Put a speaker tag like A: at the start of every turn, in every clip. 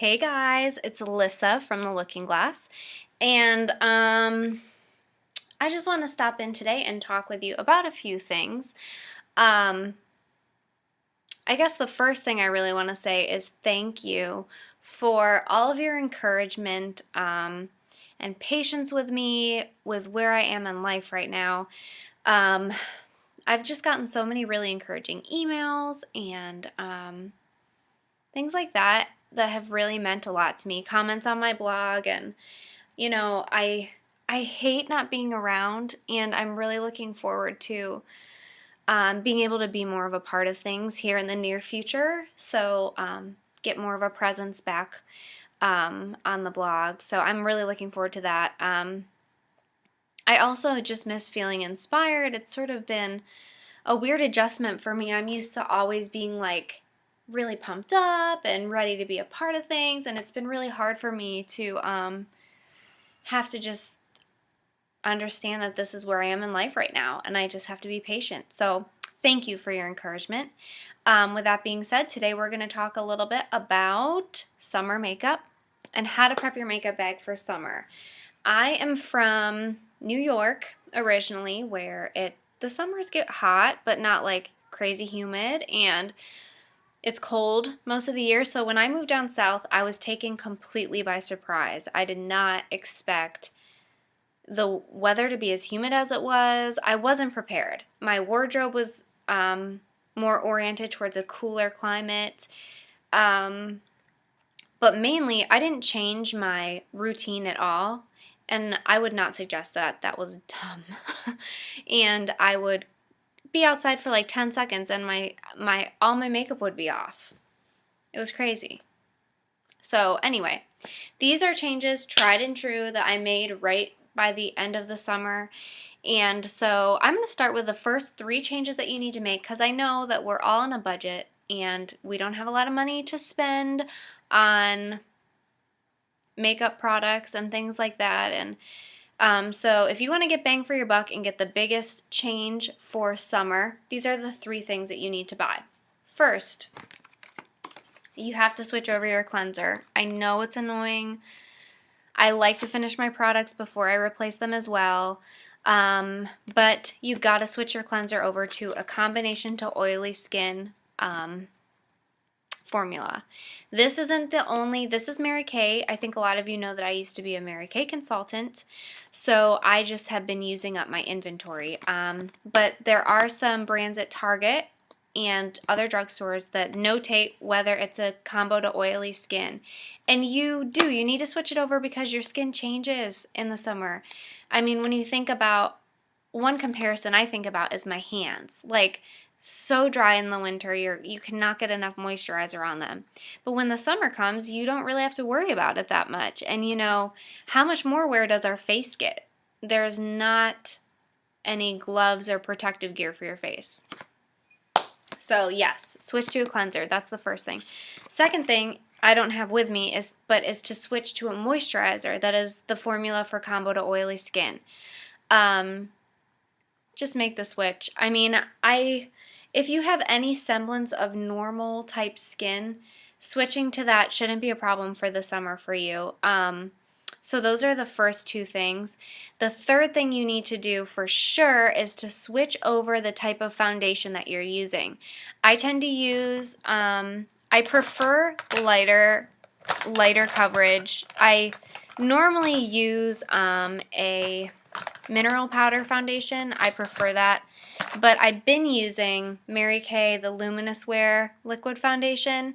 A: Hey guys, it's Lissa from The Looking Glass, and I just want to stop in today and talk with you about a few things. Um, I guess the first thing I really want to say is thank you for all of your encouragement and patience with me with where I am in life right now. Um, I've just gotten so many really encouraging emails and things like that have really meant a lot to me. Comments on my blog, and I hate not being around, and I'm really looking forward to being able to be more of a part of things here in the near future. So get more of a presence back on the blog. So I'm really looking forward to that. I also just miss feeling inspired. It's sort of been a weird adjustment for me. I'm used to always being like really pumped up and ready to be a part of things, and it's been really hard for me to have to just understand that this is where I am in life right now, and I just have to be patient. So thank you for your encouragement. With that being said, today we're going to talk a little bit about summer makeup and how to prep your makeup bag for summer. I am from New York originally, where the summers get hot, but not like crazy humid, and it's cold most of the year. So when I moved down south, I was taken completely by surprise. I did not expect the weather to be as humid as it was. I wasn't prepared. My wardrobe was more oriented towards a cooler climate. But mainly, I didn't change my routine at all. And I would not suggest that. That was dumb. And I would be outside for like 10 seconds and all my makeup would be off. It was crazy. So anyway, these are changes tried and true that I made right by the end of the summer. And so I'm going to start with the first 3 changes that you need to make, because I know that we're all on a budget and we don't have a lot of money to spend on makeup products and things like that. And so if you want to get bang for your buck and get the biggest change for summer, these are the 3 things that you need to buy. First, you have to switch over your cleanser. I know it's annoying. I like to finish my products before I replace them as well. But you got to switch your cleanser over to a combination to oily skin formula. This isn't the only, this is Mary Kay. I think a lot of you know that I used to be a Mary Kay consultant, so I just have been using up my inventory. But there are some brands at Target and other drugstores that notate whether it's a combo to oily skin. And you need to switch it over because your skin changes in the summer. I mean, when you think about, one comparison I think about is my hands. Like, so dry in the winter, you cannot get enough moisturizer on them. But when the summer comes, you don't really have to worry about it that much. And how much more wear does our face get? There's not any gloves or protective gear for your face. So yes, switch to a cleanser. That's the first thing. Second thing I don't have with me is to switch to a moisturizer that is the formula for combo to oily skin. Just make the switch. I mean, if you have any semblance of normal type skin, switching to that shouldn't be a problem for the summer for you. So those are the first 2 things. The third thing you need to do for sure is to switch over the type of foundation that you're using. I tend to use, I prefer lighter coverage. I normally use a mineral powder foundation. I prefer that. But I've been using Mary Kay, the Luminous Wear liquid foundation,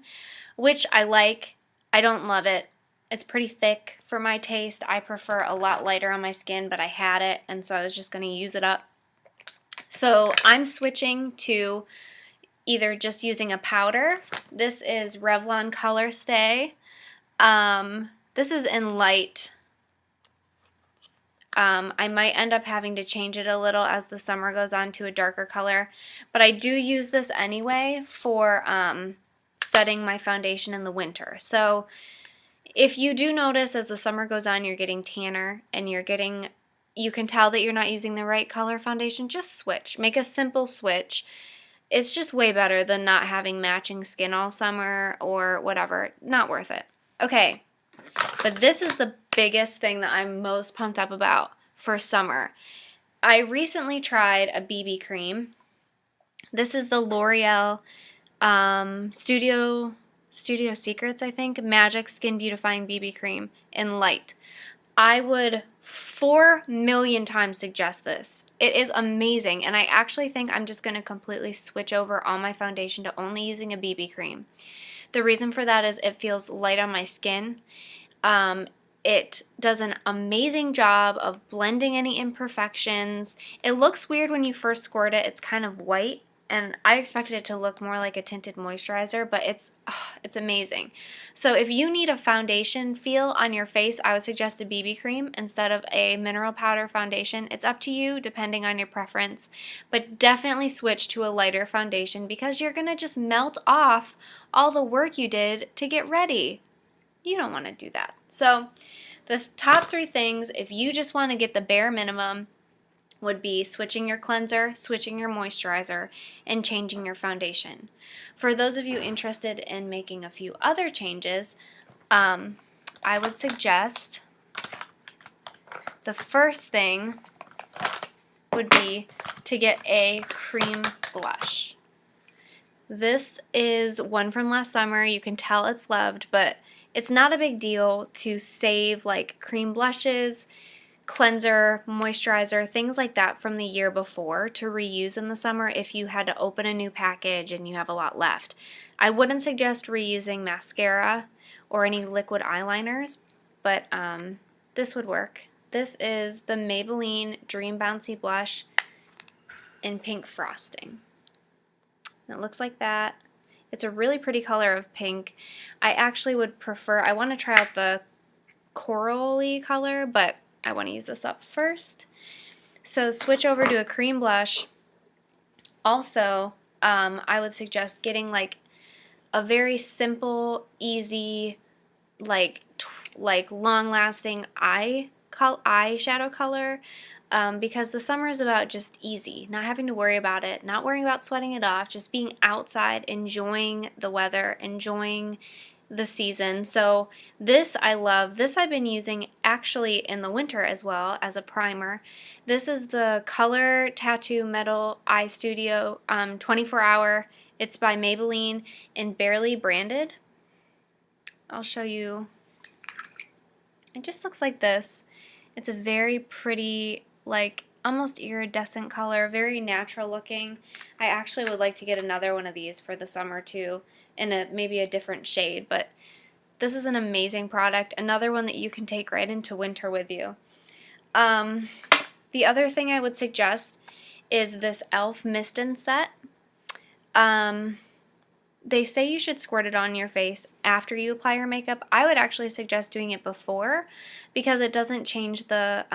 A: which I like. I don't love it. It's pretty thick for my taste. I prefer a lot lighter on my skin, but I had it, and so I was just going to use it up. So I'm switching to either just using a powder. This is Revlon Color Stay. This is in light. I might end up having to change it a little as the summer goes on to a darker color, but I do use this anyway for setting my foundation in the winter. So if you do notice as the summer goes on you're getting tanner and you can tell that you're not using the right color foundation, just switch. Make a simple switch. It's just way better than not having matching skin all summer or whatever. Not worth it. Okay, but this is the biggest thing that I'm most pumped up about for summer. I recently tried a BB cream. This is the L'Oreal Studio Secrets, I think, Magic Skin Beautifying BB Cream in Light. I would 4,000,000 times suggest this. It is amazing, and I actually think I'm just going to completely switch over all my foundation to only using a BB cream. The reason for that is it feels light on my skin. It does an amazing job of blending any imperfections. It looks weird when you first squirt it. It's kind of white, and I expected it to look more like a tinted moisturizer, but it's amazing. So if you need a foundation feel on your face, I would suggest a BB cream instead of a mineral powder foundation. It's up to you depending on your preference, but definitely switch to a lighter foundation because you're going to just melt off all the work you did to get ready. You don't want to do that. So the top 3 things, if you just want to get the bare minimum, would be switching your cleanser, switching your moisturizer, and changing your foundation. For those of you interested in making a few other changes, I would suggest the first thing would be to get a cream blush. This is one from last summer. You can tell it's loved, but it's not a big deal to save like cream blushes, cleanser, moisturizer, things like that from the year before to reuse in the summer if you had to open a new package and you have a lot left. I wouldn't suggest reusing mascara or any liquid eyeliners, but this would work. This is the Maybelline Dream Bouncy Blush in pink frosting. And it looks like that. It's a really pretty color of pink. I actually would prefer, I want to try out the corally color, but I want to use this up first. So switch over to a cream blush. Also, I would suggest getting like a very simple, easy, like long-lasting eyeshadow color. Because the summer is about just easy, not having to worry about it, not worrying about sweating it off, just being outside, enjoying the weather, enjoying the season. So this I love. This I've been using actually in the winter as well as a primer. This is the Color Tattoo Metal Eye Studio 24 Hour. It's by Maybelline and barely branded. I'll show you. It just looks like this. It's a very pretty, like almost iridescent color, very natural looking. I actually would like to get another one of these for the summer too, in maybe a different shade, but this is an amazing product. Another one that you can take right into winter with you. The other thing I would suggest is this e.l.f. Mist and Set. They say you should squirt it on your face after you apply your makeup. I would actually suggest doing it before because it doesn't change the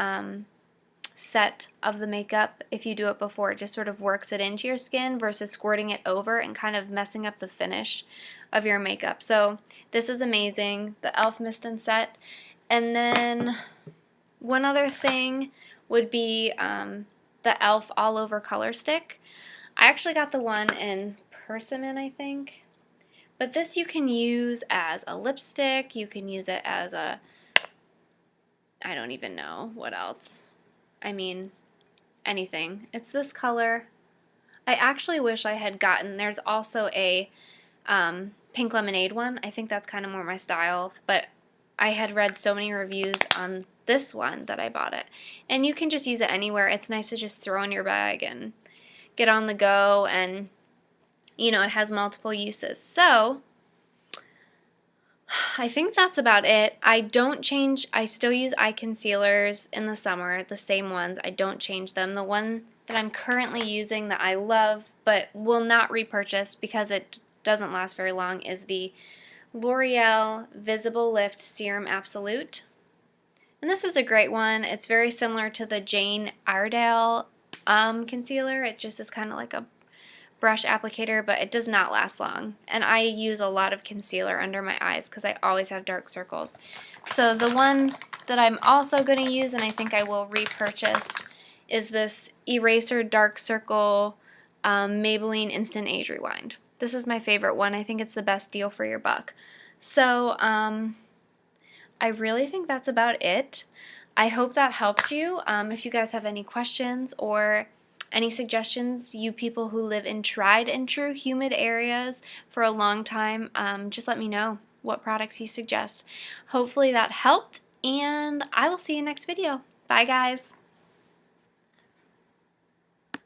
A: set of the makeup if you do it before. It just sort of works it into your skin versus squirting it over and kind of messing up the finish of your makeup. So this is amazing, the e.l.f. Mist and Set. And then one other thing would be the e.l.f. All Over Color Stick. I actually got the one in Persimmon, I think. But this you can use as a lipstick, you can use it as a, I don't even know what else. I mean, anything. It's this color. I actually wish I had gotten, there's also a pink lemonade one. I think that's kind of more my style, but I had read so many reviews on this one that I bought it. And you can just use it anywhere. It's nice to just throw in your bag and get on the go, and you know, it has multiple uses. So I think that's about it. I don't change, I still use eye concealers in the summer, the same ones. I don't change them. The one that I'm currently using that I love but will not repurchase because it doesn't last very long is the L'Oreal Visible Lift Serum Absolute. And this is a great one. It's very similar to the Jane Iredale concealer. It just is kind of like a brush applicator, but it does not last long. And I use a lot of concealer under my eyes because I always have dark circles. So the one that I'm also going to use, and I think I will repurchase, is this Eraser Dark Circle Maybelline Instant Age Rewind. This is my favorite one. I think it's the best deal for your buck. So I really think that's about it. I hope that helped you. If you guys have any questions or any suggestions, you people who live in tried and true humid areas for a long time, just let me know what products you suggest. Hopefully that helped, and I will see you next video. Bye guys!